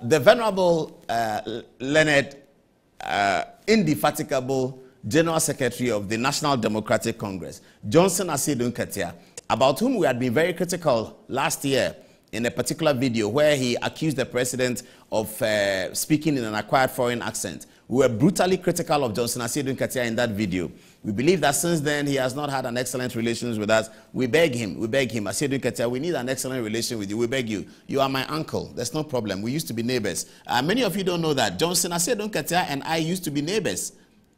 the Venerable Leonard, indefatigable General Secretary of the National Democratic Congress, Johnson Aseidu Nketiah, about whom we had been very critical last year in a particular video where he accused the president of speaking in an acquired foreign accent. We were brutally critical of Johnson Aseidu Nketiah in that video. We believe that since then he has not had an excellent relations with us. We beg him, Aseidu Nketiah, we need an excellent relation with you. We beg you. You are my uncle. There's no problem. We used to be neighbors. Many of you don't know that. Johnson Aseidu Nketiah and I used to be neighbors.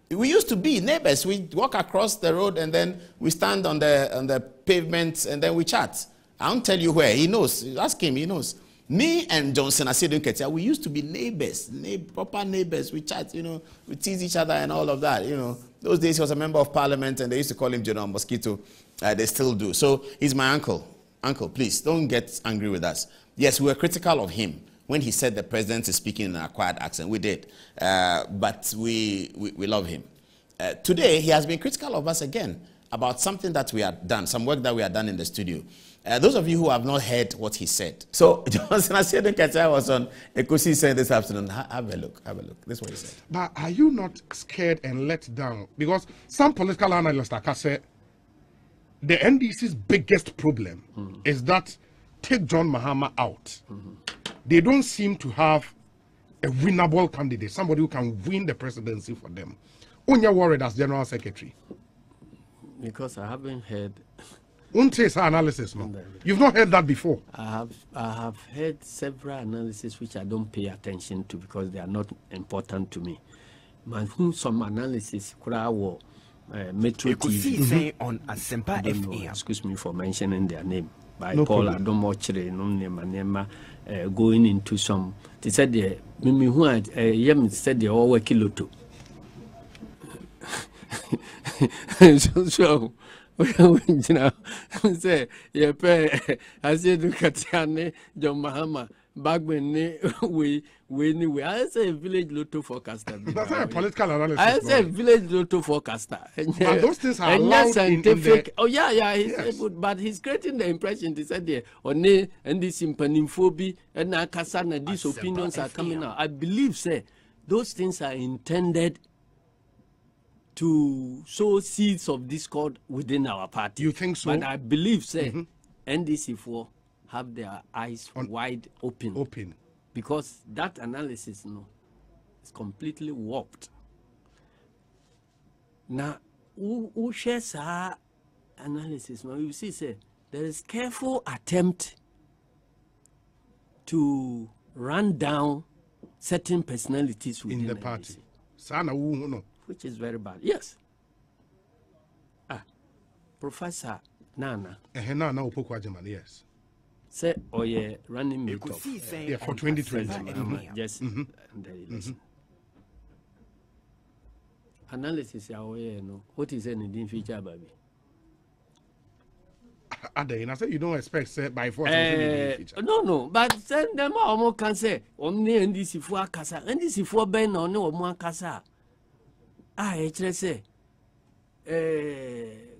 We used to be neighbors. We walk across the road and then we stand on the pavement and then we chat. I won't tell you where. He knows. Ask him. He knows. Me and Johnson Aseidu Nketiah, we used to be neighbors, proper neighbors. We chat, we tease each other and all of that, Those days he was a member of parliament and they used to call him General Mosquito. They still do. So he's my uncle. Uncle, please, don't get angry with us. Yes, we were critical of him when he said the president is speaking in an acquired accent. We did. But we love him. Today, he has been critical of us again about something that we had done, some work that we had done in the studio. Those of you who have not heard what he said. So, Johnson Aseidu Nketiah was on Ekosi saying this afternoon. Have a look. This is what he said. But are you not scared and let down? Because some political analysts, like I said, the NDC's biggest problem is that take John Mahama out. They don't seem to have a winnable candidate, somebody who can win the presidency for them. Unya worried as General Secretary. Because I haven't heard. Analysis, no? You've not heard that before. I have heard several analyses which I don't pay attention to because they are not important to me. But some analysis could Metro TV on Asempa FM. Excuse me for mentioning their name. By Paul Adom-Otchere and going into some. They said the Mimi who had said they all work lotto. So. Say, you pay Asiedu Nketiah, John Mahama, back when we I say village lotto forecaster. That's a political analysis. I say village lotto forecaster. But those things are allowed scientific. Oh yeah, yes. But he's creating the impression. They said there on NDC panimphobia and Nakasana. These opinions are coming out. I believe, say, those things are intended to sow seeds of discord within our party. You think so? But I believe, say, NDC4 have their eyes wide open. Because that analysis, is completely warped. Now, who shares our analysis? Now, you see, say, there is careful attempt to run down certain personalities within the party. Which is very bad. Yes. Professor Nana. Yes. Say, running mate of. For 2020. Yes. Analysis, what is anything feature, baby? I said you don't expect by force. No. But send them all can say, only NDC4 Casa. NDC4 Ben or no more Casa. Actually say,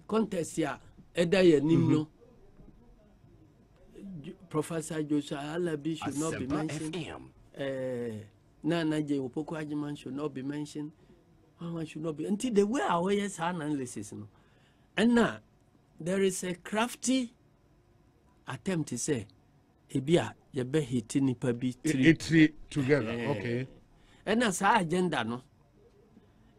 contest ya, Edaya Nimno. Professor Joshua Alabi should not be mentioned. Nana J. Opoko Ajiman should not be mentioned. Mama should not be. Until the way our yes analysis. And now, there is a crafty attempt to say, Ebia, you be hitting Nipabi 3 together. Okay. And that's our agenda, no?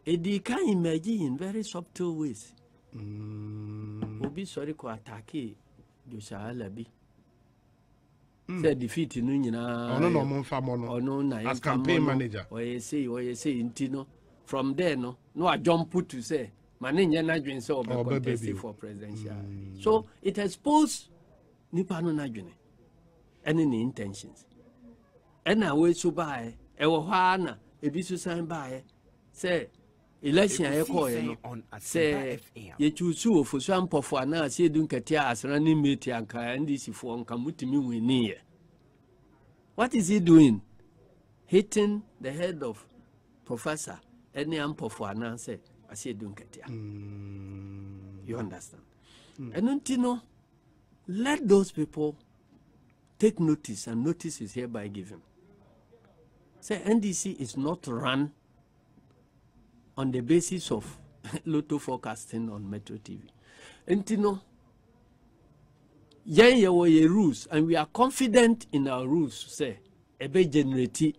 They can imagine in very subtle ways. We'll be sorry to attack Joshua Alabi. Say defeat in as campaign manager. Or you say, Intino. From there, no, I jump put to say, Maninya Najun so contesting for presidential. So it exposed Nipano Najune. Any intentions. And I will so buy a Wahana, a bisu sign by say. Election I call say you choose for some for an Asiedu Nketiah as running mate and NDC for Kamutimi Winnie. What is he doing? Hitting the head of Professor any ample for an answer Asiedu Nketiah. You understand? And until let those people take notice, and notice is hereby given. Say NDC is not run on the basis of lotto forecasting on Metro TV. And you know, yeah, rules, and we are confident in our rules. Say, ebe generate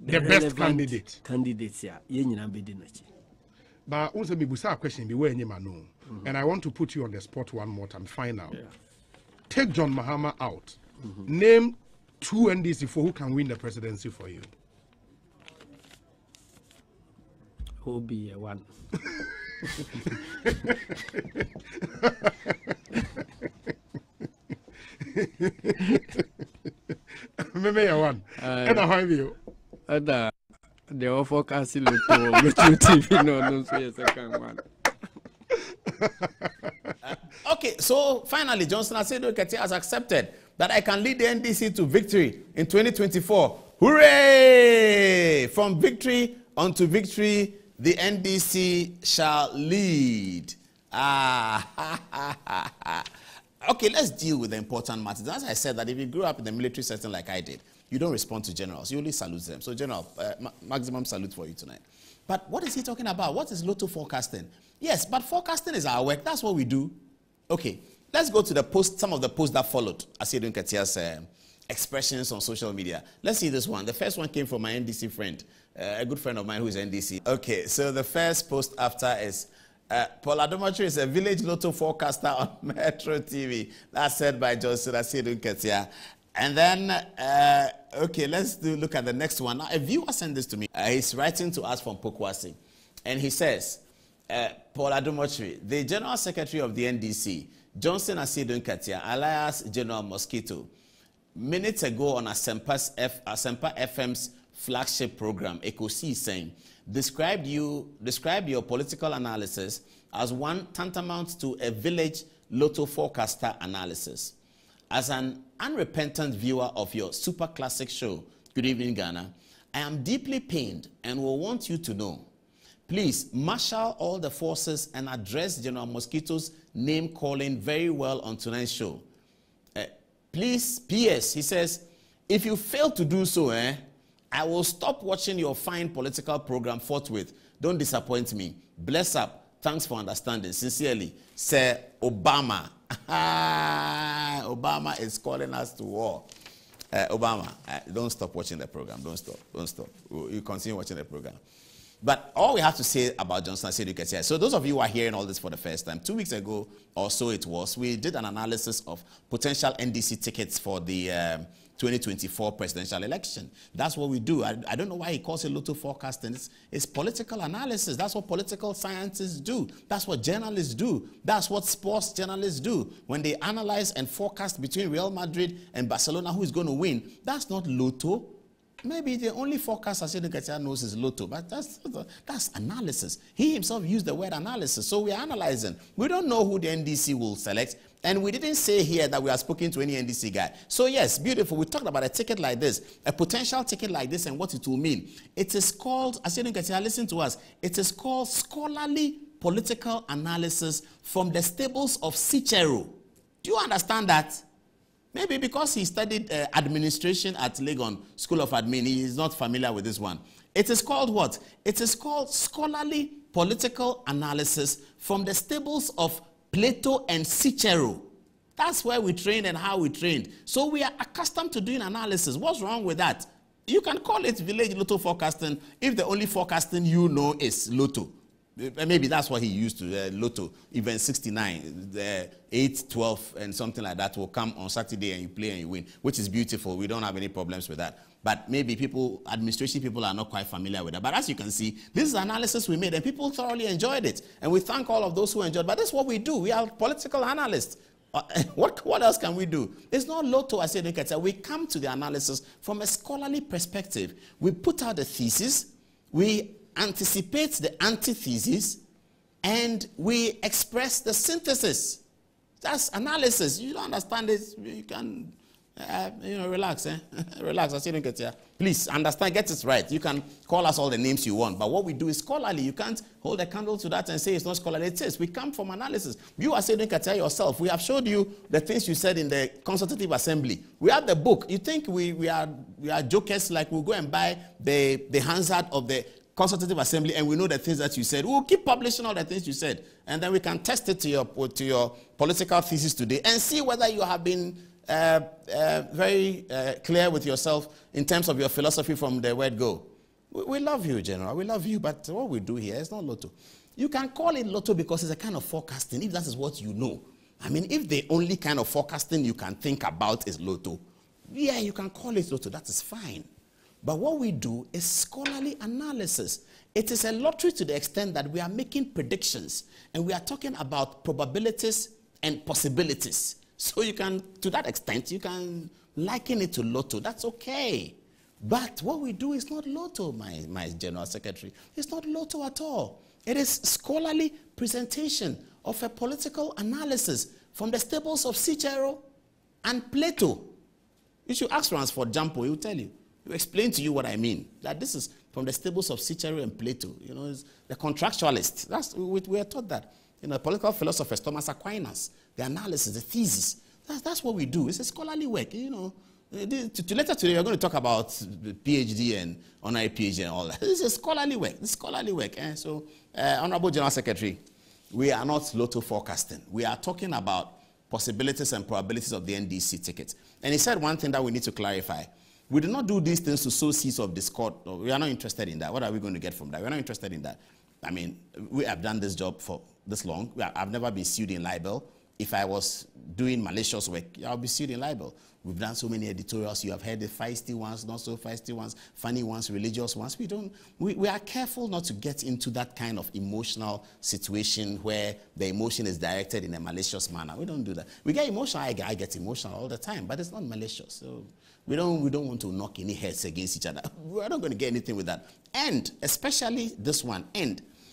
the best candidate. Candidates, yeah, But also, me busa question be where anyone know, and I want to put you on the spot one more time. Final. Yeah. Take John Mahama out. Name 2 NDC for who can win the presidency for you. Who be a one? Maybe a one. And I have you. They are forecasting Metro TV. No, so second one. Okay, so finally, Johnson Aseidu Nketiah has accepted that I can lead the NDC to victory in 2024. Hooray! From victory unto victory, the NDC shall lead. Okay, let's deal with the important matters. As I said, that if you grew up in the military setting like I did, you don't respond to generals. You only salute them. So, General, maximum salute for you tonight. But what is he talking about? What is lotto forecasting? Yes, but forecasting is our work. That's what we do. Okay, let's go to the post, some of the posts that followed Asiedu Nketiah's expressions on social media. Let's see this one. The first one came from my NDC friend, a good friend of mine who is NDC. Okay, so the first post after is, Paul Adom-Otchere is a village lotto forecaster on Metro TV. That's said by Johnson Aseidu Nketiah. And then, okay, let's look at the next one. Now, a viewer sent this to me. He's writing to us from Pokwasi. And he says, Paul Adom-Otchere, the General Secretary of the NDC, Johnson Aseidu Nketiah, alias General Mosquito, minutes ago on Asempa FM's flagship program, Ekosi, saying, described your political analysis as one tantamount to a village lotto forecaster analysis. As an unrepentant viewer of your super classic show, Good Evening Ghana, I am deeply pained and will want you to know. Please marshal all the forces and address General Mosquito's name calling very well on tonight's show. Please, P.S., he says, if you fail to do so, I will stop watching your fine political program forthwith. Don't disappoint me. Bless up. Thanks for understanding. Sincerely, Sir Obama. Obama is calling us to war. Obama, don't stop watching the program. Don't stop. Don't stop. You continue watching the program. But all we have to say about Johnson Aseidu Nketiah. So those of you who are hearing all this for the first time, 2 weeks ago or so it was, we did an analysis of potential NDC tickets for the 2024 presidential election. That's what we do. I don't know why he calls it lotto forecasting. It's political analysis. That's what political scientists do. That's what journalists do. That's what sports journalists do. When they analyze and forecast between Real Madrid and Barcelona who is going to win, that's not lotto. Maybe the only forecast Asiedu Nketiah knows is lotto, but that's analysis. He himself used the word analysis. So we are analyzing. We don't know who the NDC will select. And we didn't say here that we are speaking to any NDC guy. So yes, beautiful. We talked about a ticket like this, a potential ticket like this and what it will mean. It is called, Asiedu Nketiah, listen to us, it is called scholarly political analysis from the stables of Cicero. Do you understand that? Maybe because he studied administration at Legon School of Admin, he is not familiar with this one. It is called what? It is called scholarly political analysis from the stables of Plato and Cicero. That's where we trained and how we trained. So we are accustomed to doing analysis. What's wrong with that? You can call it village lotto forecasting if the only forecasting you know is lotto. Maybe that's what he used to, lotto, event 69, 8, 12, and something like that will come on Saturday and you play and you win, which is beautiful. We don't have any problems with that. But maybe administration people are not quite familiar with that. But as you can see, this is analysis we made and people thoroughly enjoyed it. And we thank all of those who enjoyed. But that's what we do. We are political analysts. What else can we do? It's not lotto, Asiedu Nketiah. We come to the analysis from a scholarly perspective. We put out the thesis, we anticipate the antithesis, and we express the synthesis. That's analysis. You don't understand this, you can Relax, relax, Asiedu Nketiah. Please understand, get it right. You can call us all the names you want, but what we do is scholarly. You can't hold a candle to that and say it's not scholarly. It is. We come from analysis. You, Asiedu Nketiah yourself, we have showed you the things you said in the Consultative Assembly. We have the book. You think we are jokers, like we'll go and buy the Hansard of the Consultative Assembly and we know the things that you said. We'll keep publishing all the things you said, and then we can test it to your political thesis today and see whether you have been very clear with yourself in terms of your philosophy from the word go. We love you, General. We love you, but what we do here is not lotto. You can call it lotto because it's a kind of forecasting, if that is what you know. I mean, if the only kind of forecasting you can think about is lotto, yeah, you can call it lotto. That is fine. But what we do is scholarly analysis. It is a lottery to the extent that we are making predictions, and we are talking about probabilities and possibilities. So you can, to that extent, you can liken it to lotto. That's okay. But what we do is not lotto, my General Secretary. It's not lotto at all. It is scholarly presentation of a political analysis from the stables of Cicero and Plato. You should ask Ransford Jampo, he will tell you. He will explain to you what I mean. That this is from the stables of Cicero and Plato. It's the contractualists. We are taught that. Political philosophers, Thomas Aquinas, the analysis, the thesis. That's what we do. It's a scholarly work. Later today, we're going to talk about PhD and honorary PhD and all that. This is scholarly work. It's scholarly work. So, Honorable General Secretary, we are not lotto forecasting. We are talking about possibilities and probabilities of the NDC ticket. And he said one thing that we need to clarify. We do not do these things to sow seeds of discord. We are not interested in that. What are we going to get from that? We're not interested in that. I mean, we have done this job for this long. I've never been sued in libel. If I was doing malicious work, I'll be sued in libel. We've done so many editorials. You have heard the feisty ones, not so feisty ones, funny ones, religious ones. We are careful not to get into that kind of emotional situation where the emotion is directed in a malicious manner. We don't do that. We get emotional. I get emotional all the time, but it's not malicious. So we don't want to knock any heads against each other. We're not going to get anything with that. And especially this one,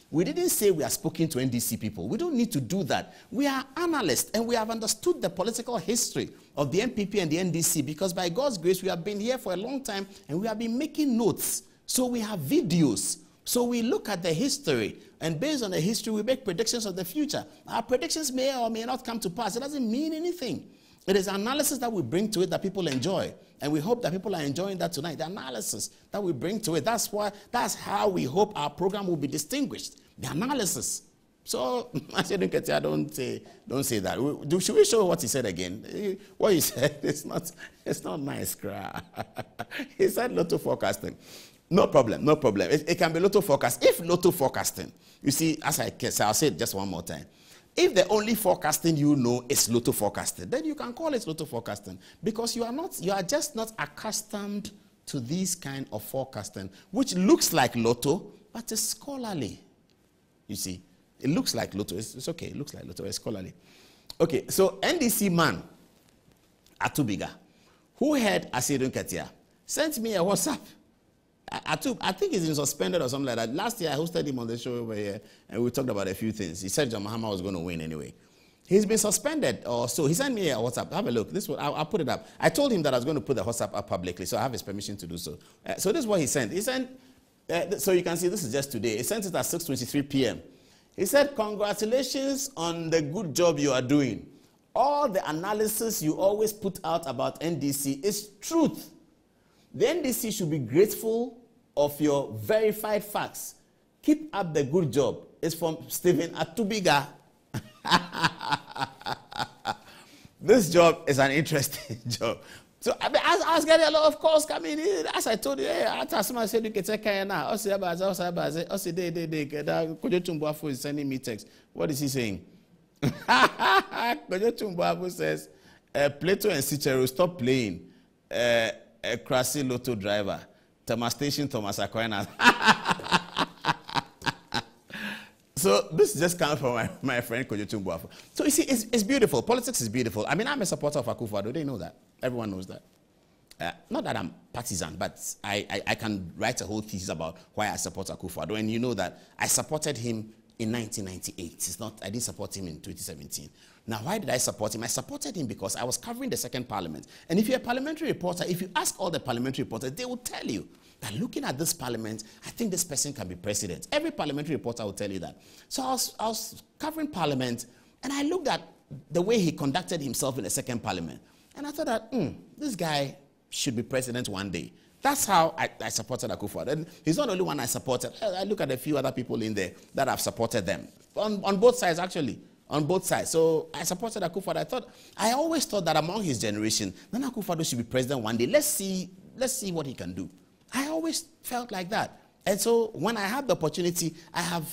we didn't say we are speaking to NDC people. We don't need to do that. We are analysts, and we have understood the political history of the NPP and the NDC because by God's grace, we have been here for a long time, and we have been making notes. So we have videos. So we look at the history, and based on the history, we make predictions of the future. Our predictions may or may not come to pass. It doesn't mean anything. It is analysis that we bring to it that people enjoy. And we hope that people are enjoying that tonight. The analysis that we bring to it. That's how we hope our program will be distinguished. The analysis. So, Asiedu Nketiah, don't say that. Should we show what he said again? What he said, it's not nice, cry. He said lotto forecasting. No problem. It can be lotto forecast. If lotto forecasting, you see, as I'll say it just one more time. If the only forecasting you know is lotto forecasting, then you can call it lotto forecasting because you are just not accustomed to this kind of forecasting, which looks like lotto, but it's scholarly. You see, it looks like lotto. It's okay. It looks like lotto. It's scholarly. Okay, so NDC man, Atubiga, who heard Asiedu Nketiah, sent me a WhatsApp. I think he's been suspended or something like that. Last year, I hosted him on the show over here, and we talked about a few things. He said John Mahama was going to win anyway. He's been suspended, or so. He sent me a WhatsApp. Have a look. I'll put it up. I told him that I was going to put the WhatsApp up publicly, so I have his permission to do so. So this is what he sent. He sent, so you can see this is just today. He sent it at 6:23 p.m. He said, congratulations on the good job you are doing. All the analysis you always put out about NDC is truth. The NDC should be grateful of your verified facts. Keep up the good job. It's from Stephen Atubiga. This job is an interesting job. So I was getting a lot of calls coming in. As I told you, Asiedu Nketiah is sending me text. What is he saying? Kojo says, Plato and Cicero, stop playing. A crassy lotto driver. Thomas Station, Thomas Aquinas. So this just comes from my friend Kojo Tumbuafo. So you see, it's beautiful. Politics is beautiful. I mean, I'm a supporter of Akufo-Addo. They know that. Everyone knows that. Not that I'm partisan, but I can write a whole thesis about why I support Akufo-Addo. And you know that I supported him in 1998. I didn't support him in 2017. Now, why did I support him? I supported him because I was covering the second parliament. And if you're a parliamentary reporter, if you ask all the parliamentary reporters, they will tell you that looking at this parliament, I think this person can be president. Every parliamentary reporter will tell you that. So I was covering parliament, and I looked at the way he conducted himself in the second parliament. And I thought that, this guy should be president one day. That's how I supported Akufo-Addo. And he's not the only one I supported. I look at a few other people in there that have supported them. On both sides, actually. On both sides. So I supported Akufo-Addo. I always thought that among his generation, Nana Akufo-Addo should be president one day. Let's see what he can do. I always felt like that. And so when I had the opportunity, I have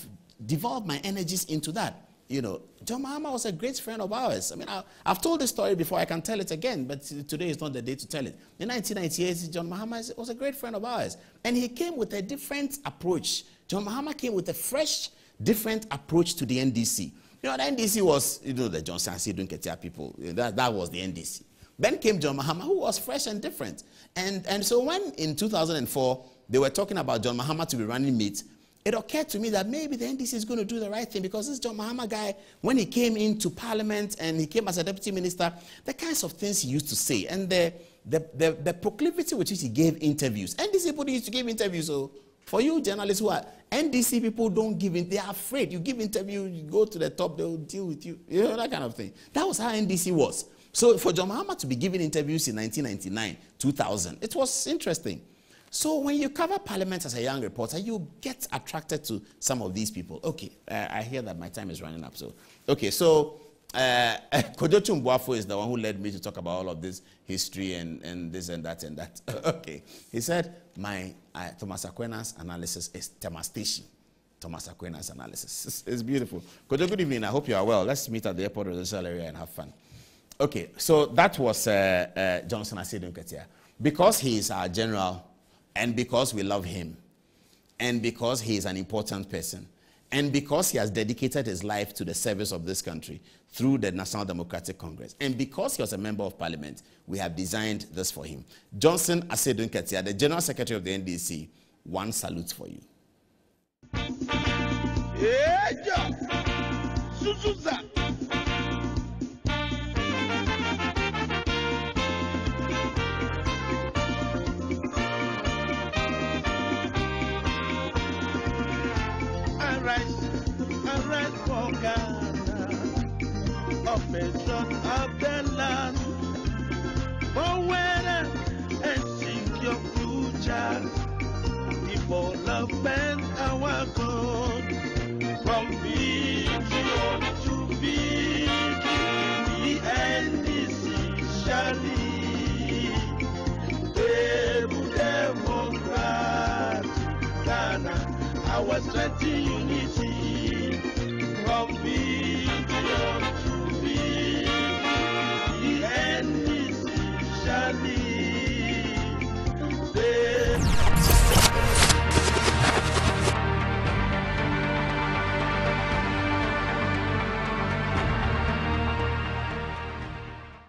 devolved my energies into that. You know, John Mahama was a great friend of ours. I mean, I've told this story before. I can tell it again, but today is not the day to tell it. In 1998, John Mahama was a great friend of ours. And he came with a different approach. John Mahama came with a fresh, different approach to the NDC. You know, the NDC was, the Johnson Aseidu Nketiah people. That was the NDC. Then came John Mahama, who was fresh and different. And so when in 2004, they were talking about John Mahama to be running mate, it occurred to me that maybe the NDC is going to do the right thing, because this John Mahama guy, when he came into parliament and he came as a deputy minister, the kinds of things he used to say and the proclivity with which he gave interviews. NDC people used to give interviews. So for you journalists who are NDC people, don't give in. They are afraid. You give interview, you go to the top, they'll deal with you. You know, that kind of thing. That was how NDC was. So for John Mahama to be giving interviews in 1999, 2000, it was interesting. So when you cover parliament as a young reporter, you get attracted to some of these people. Okay, I hear that my time is running up. So, okay, so Kojochu Mbuafo is the one who led me to talk about all of this history and this and that and that. Okay, he said my Thomas Akwena's analysis is devastation. Thomas Akwena's analysis. It's beautiful. Kojo, good evening. I hope you are well. Let's meet at the airport residential area and have fun. Okay, so that was Johnson Aseidu Nketiah. Because he is our general, and because we love him, and because he is an important person, and because he has dedicated his life to the service of this country through the National Democratic Congress, and because he was a member of parliament, we have designed this for him. Johnson Aseidu Nketiah, the General Secretary of the NDC, one salute for you. Patron of the land, for weather and seek your future. People love bend our code from victory to victory. The NDC shall lead. Democrat, Ghana, our strength in unity.